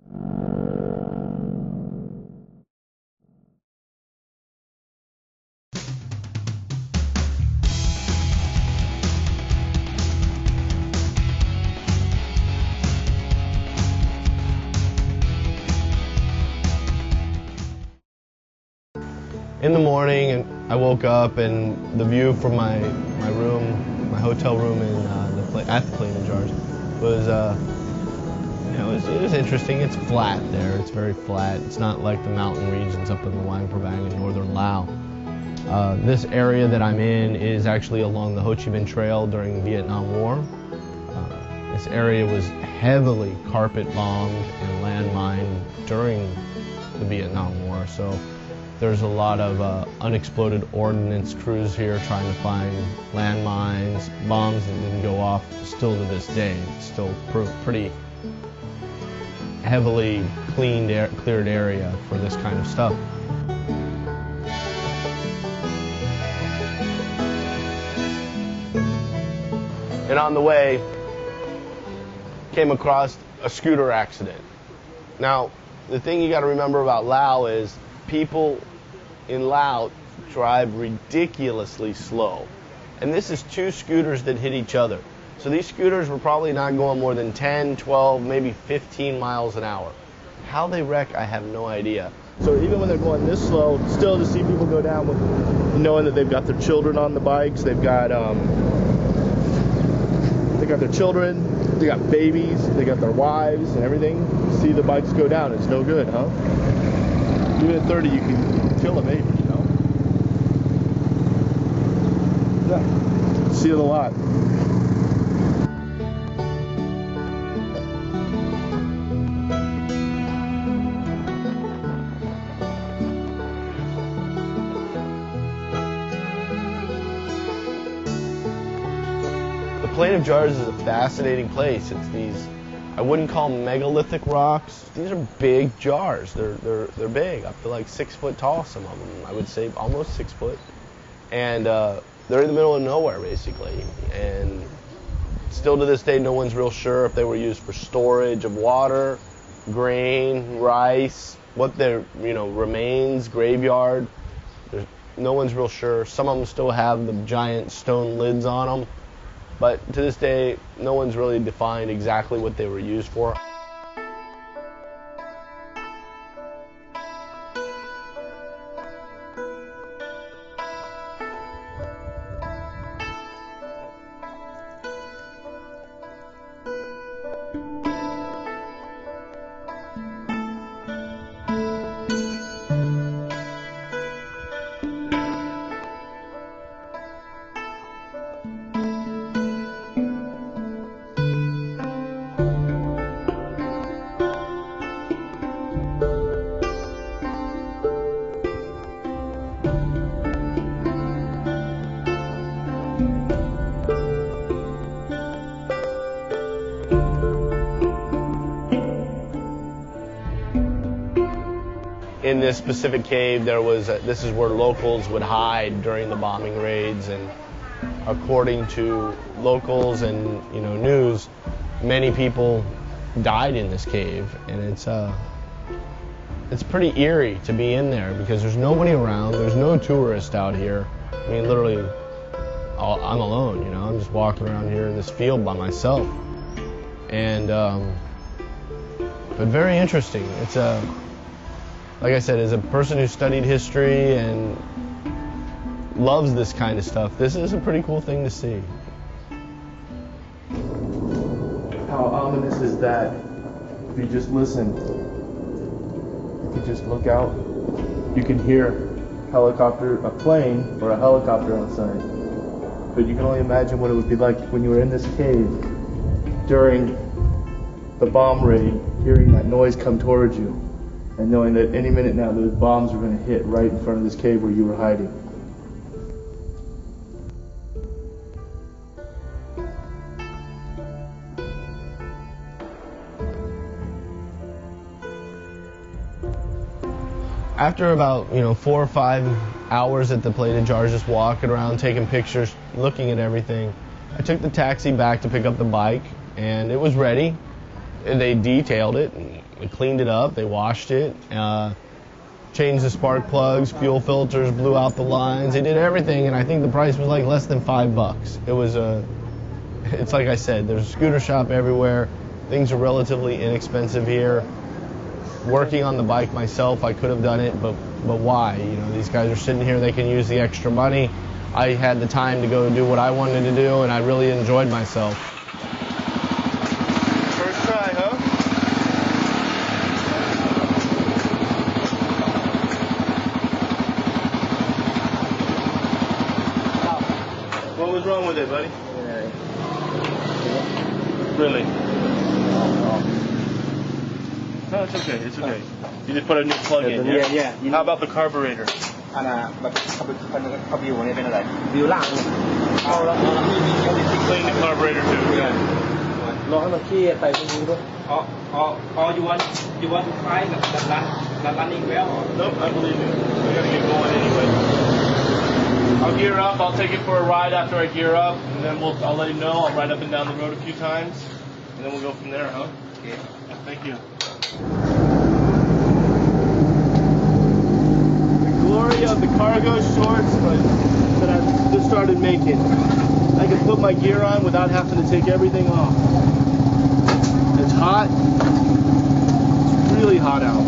In the morning, I woke up and the view from my room, my hotel room at the Palin of Jar was, it was interesting. It's flat there. It's very flat. It's not like the mountain regions up in the Luang Prabang in northern Laos. This area that I'm in is actually along the Ho Chi Minh Trail during the Vietnam War. This area was heavily carpet bombed and landmined during the Vietnam War. So there's a lot of unexploded ordnance crews here trying to find landmines, bombs that didn't go off still to this day. It's still pretty heavily cleared area for this kind of stuff. And on the way, came across a scooter accident. Now, the thing you gotta remember about Laos is people in Laos drive ridiculously slow. And this is two scooters that hit each other. So these scooters were probably not going more than 10, 12, maybe 15 miles an hour. How they wreck, I have no idea. So even when they're going this slow, still to see people go down with knowing that they've got their children on the bikes, they've got their children, they got babies, they got their wives and everything. See the bikes go down, it's no good, huh? Even at 30, you can kill a baby, you know? Yeah, see it a lot. The Palin of Jar is a fascinating place. It's these, I wouldn't call them megalithic rocks. These are big jars. They're big, up to like 6 foot tall, some of them. I would say almost 6 foot. And they're in the middle of nowhere, basically. And still to this day, no one's real sure if they were used for storage of water, grain, rice, what their remains, graveyard. No one's real sure. Some of them still have the giant stone lids on them. But to this day, no one's really defined exactly what they were used for. In this specific cave, this is where locals would hide during the bombing raids, and according to locals and news, many people died in this cave, and it's pretty eerie to be in there because there's nobody around, there's no tourists out here. I mean, literally, I'm alone. I'm just walking around here in this field by myself, and but very interesting. It's like I said, as a person who studied history and loves this kind of stuff, this is a pretty cool thing to see. How ominous is that? If you just listen, if you just look out, you can hear a plane or a helicopter outside. But you can only imagine what it would be like when you were in this cave during the bomb raid, hearing that noise come towards you. And knowing that any minute now those bombs are going to hit right in front of this cave where you were hiding. After about 4 or 5 hours at the Palin of Jar, just walking around, taking pictures, looking at everything, I took the taxi back to pick up the bike, and it was ready. they detailed it, and they cleaned it up, they washed it, changed the spark plugs, fuel filters, blew out the lines. They did everything, and I think the price was like less than $5. It was it's like I said, there's a scooter shop everywhere. Things are relatively inexpensive here. Working on the bike myself, I could have done it, but why? You know, these guys are sitting here, they can use the extra money. I had the time to go do what I wanted to do, and I really enjoyed myself. First try, huh? What was wrong with it, buddy? Really? No, it's okay. It's okay. You just put a new plug in. Yeah. How about the carburetor? Clean the carburetor too. Yeah. Or you want to try the running well? Nope, I believe you. We gotta get going anyway. I'll gear up. I'll take it for a ride after I gear up, and then I'll let him know. I'll ride up and down the road a few times, and then we'll go from there, huh? Okay. Thank you. The glory of the cargo shorts that I've just started making. I can put my gear on without having to take everything off. It's hot. It's really hot out.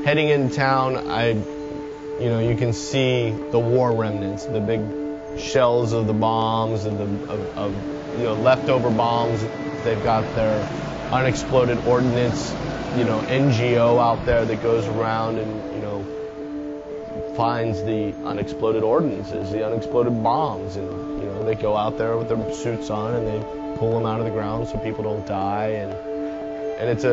Heading into town, you can see the war remnants, the big shells of the bombs and the leftover bombs. They've got their Unexploded Ordnance, NGO out there that goes around and finds the unexploded ordnances, the unexploded bombs, and they go out there with their suits on and they pull them out of the ground so people don't die, and it's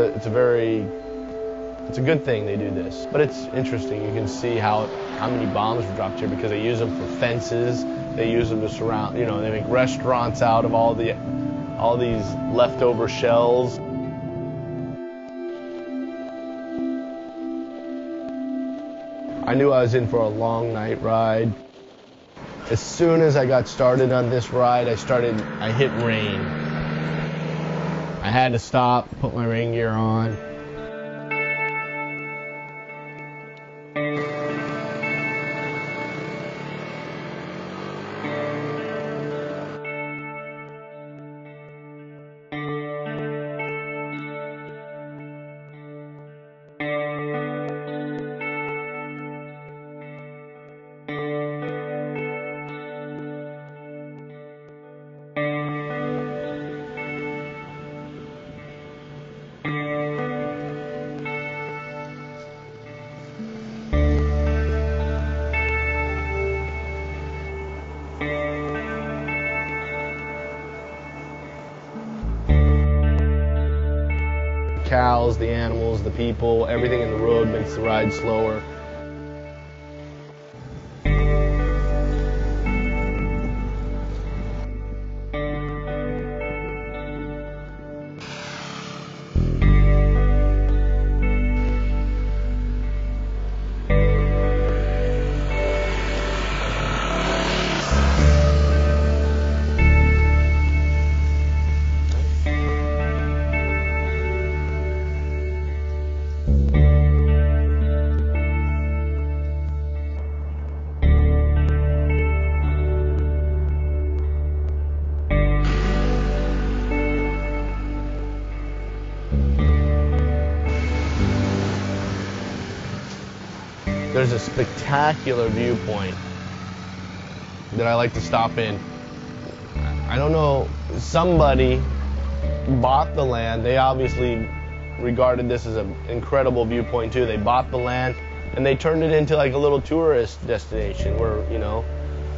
a good thing they do this. But it's interesting. You can see how many bombs were dropped here because they use them for fences. They use them to surround, they make restaurants out of all these leftover shells. I knew I was in for a long night ride. As soon as I got started on this ride, I hit rain. I had to stop, put my rain gear on. Cows, the animals, the people, everything in the road makes the ride slower. There's a spectacular viewpoint that I like to stop in. I don't know, somebody bought the land. They obviously regarded this as an incredible viewpoint too. They bought the land and they turned it into like a little tourist destination where, you know,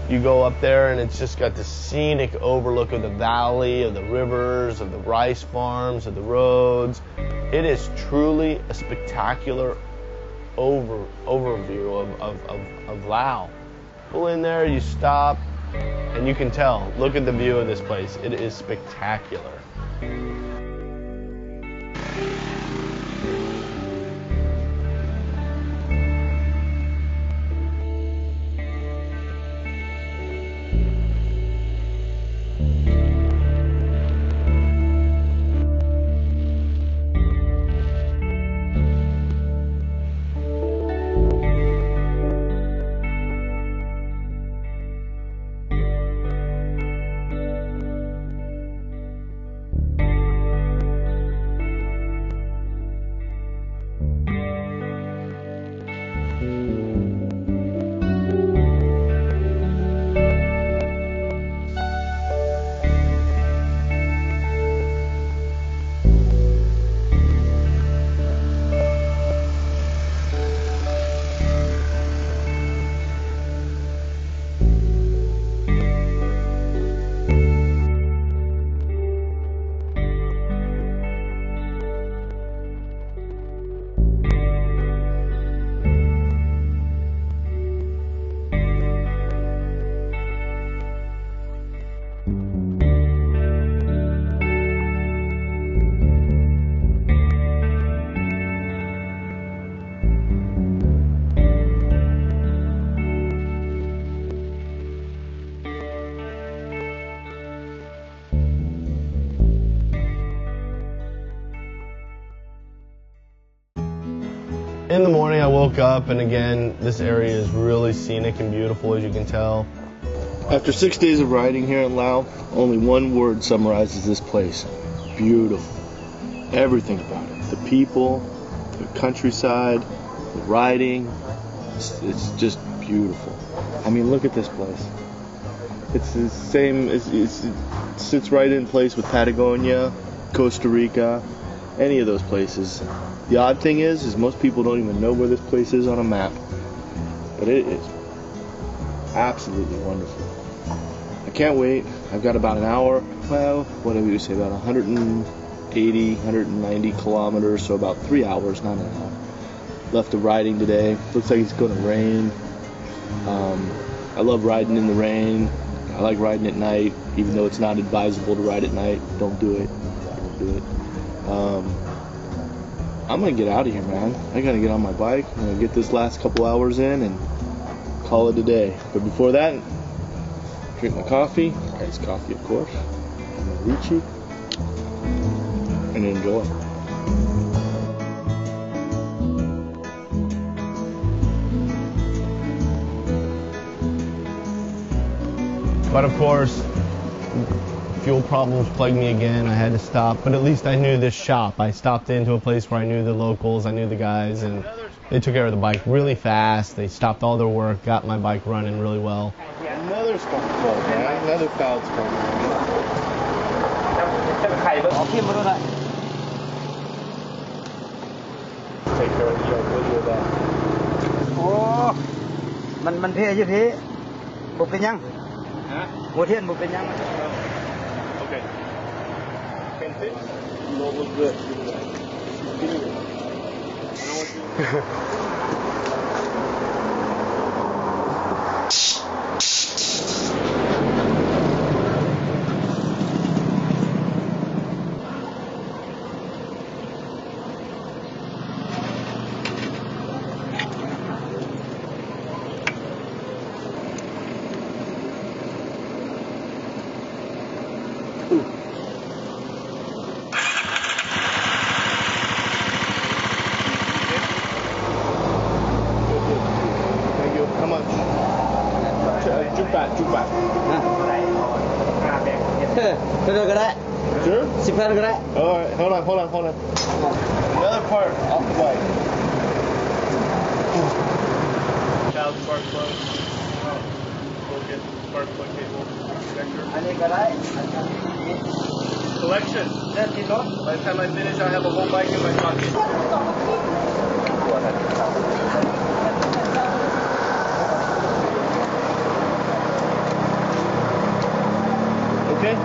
you go up there and it's just got the scenic overlook of the valley, of the rivers, of the rice farms, of the roads. It is truly a spectacular overview of Laos. Pull in there, you stop, and you can tell. Look at the view of this place. It is spectacular. In the morning I woke up and again this area is really scenic and beautiful, as you can tell. After 6 days of riding here in Laos, only one word summarizes this place: beautiful. Everything about it. The people, the countryside, the riding, it's just beautiful. I mean, look at this place. It's the same, it sits right in place with Patagonia, Costa Rica, any of those places. The odd thing is most people don't even know where this place is on a map. But it is absolutely wonderful. I can't wait. I've got about an hour, well, what did we say, about 180, 190 kilometers, so about 3 hours, not an hour, left of riding today. Looks like it's going to rain. I love riding in the rain. I like riding at night, even though it's not advisable to ride at night. Don't do it. Don't do it. I'm going to get out of here, man. I got to get on my bike. I'm going to get this last couple hours in and call it a day. But before that, drink my coffee. Iced coffee, of course. I'm going to and enjoy. But of course, fuel problems plagued me again. I had to stop, but at least I knew this shop. I stopped into a place where I knew the locals, I knew the guys, and they took care of the bike really fast. They stopped all their work, got my bike running really well. Another spark plug, man. Another foul spark plug. Take care of the video of that. Oh,มันเท่อยู่ที่บุเป็นยังหัวเทียนบุเป็นยัง Okay. Can fit? No, look good. Give me one. I don't want you. Juke back. Sure? Alright, hold on. Another part off the bike. Child spark plug. We'll get spark plug cable connector. collection. By the time I finish, I'll have a whole bike in my pocket. Okay?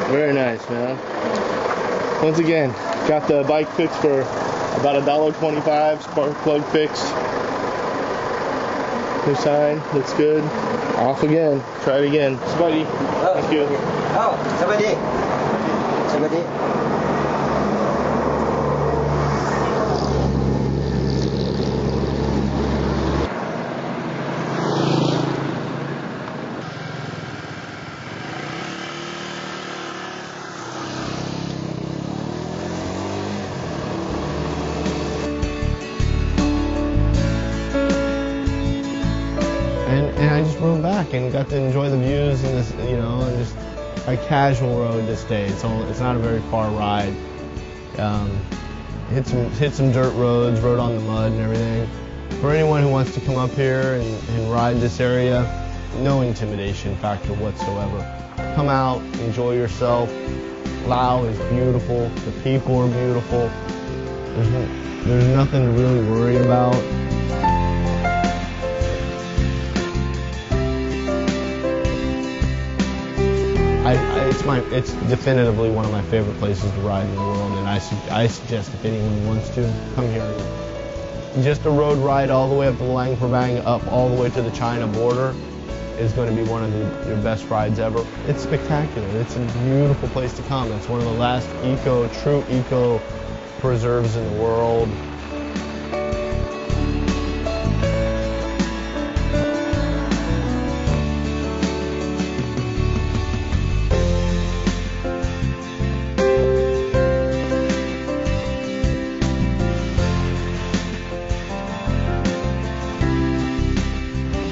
Very nice, man. Once again, got the bike fixed for about $1.25, spark plug fixed. New sign, looks good. Off again, try it again. Spidey, thank you. Oh, somebody. And I just rode back and got to enjoy the views and this, you know, and just I casual rode this day. It's not a very far ride. Hit some dirt roads, rode on the mud and everything. For anyone who wants to come up here and ride this area, no intimidation factor whatsoever. Come out, enjoy yourself. Laos is beautiful. The people are beautiful. There's nothing to really worry about. It's definitively one of my favorite places to ride in the world, and I suggest if anyone wants to, come here. Just a road ride all the way up to the Luang Prabang, up all the way to the China border is going to be one of your best rides ever. It's spectacular. It's a beautiful place to come. It's one of the last true eco preserves in the world.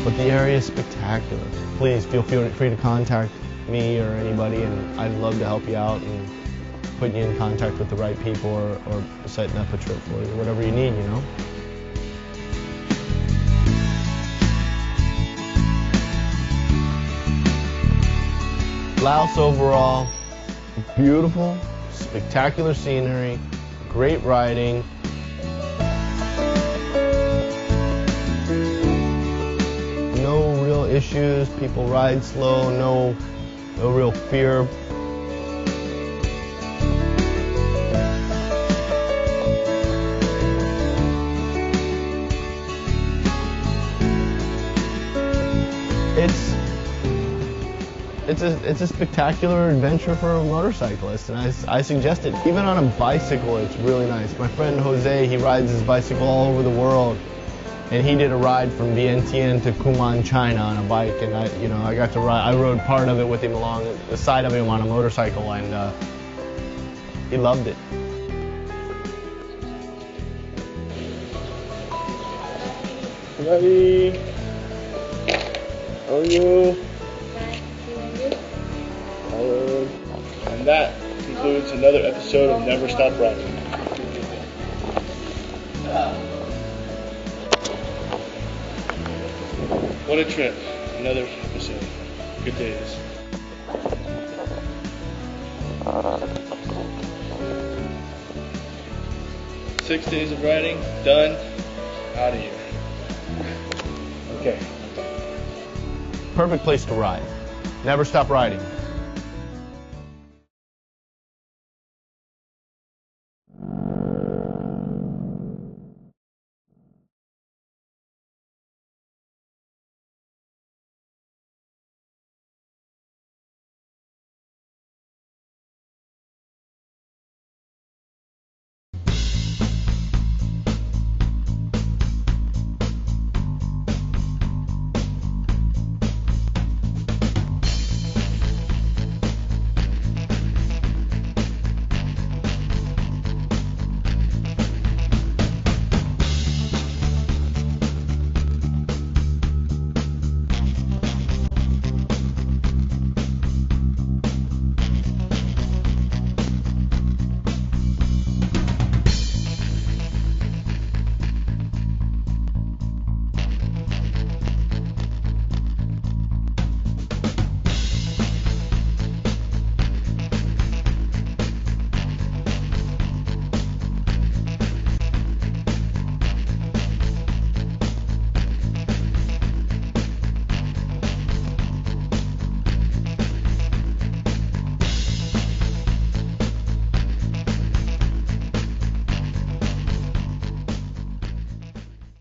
But the area is spectacular. Please feel free to contact me or anybody, and I'd love to help you out and put you in contact with the right people or setting up a trip for you, whatever you need, you know. Laos overall, beautiful, spectacular scenery, great riding. No real issues, people ride slow, no real fear. It's a spectacular adventure for a motorcyclist, and I suggest it. Even on a bicycle, it's really nice. My friend Jose, he rides his bicycle all over the world. And he did a ride from Vientiane to Kuman, China on a bike, and I got to ride. I rode part of it with him along the side of him on a motorcycle, and he loved it. Ready? How are you? And that concludes another episode of Never Stop Riding. What a trip. Another episode. Good days. Six days of riding, done, out of here. Okay. Perfect place to ride. Never stop riding.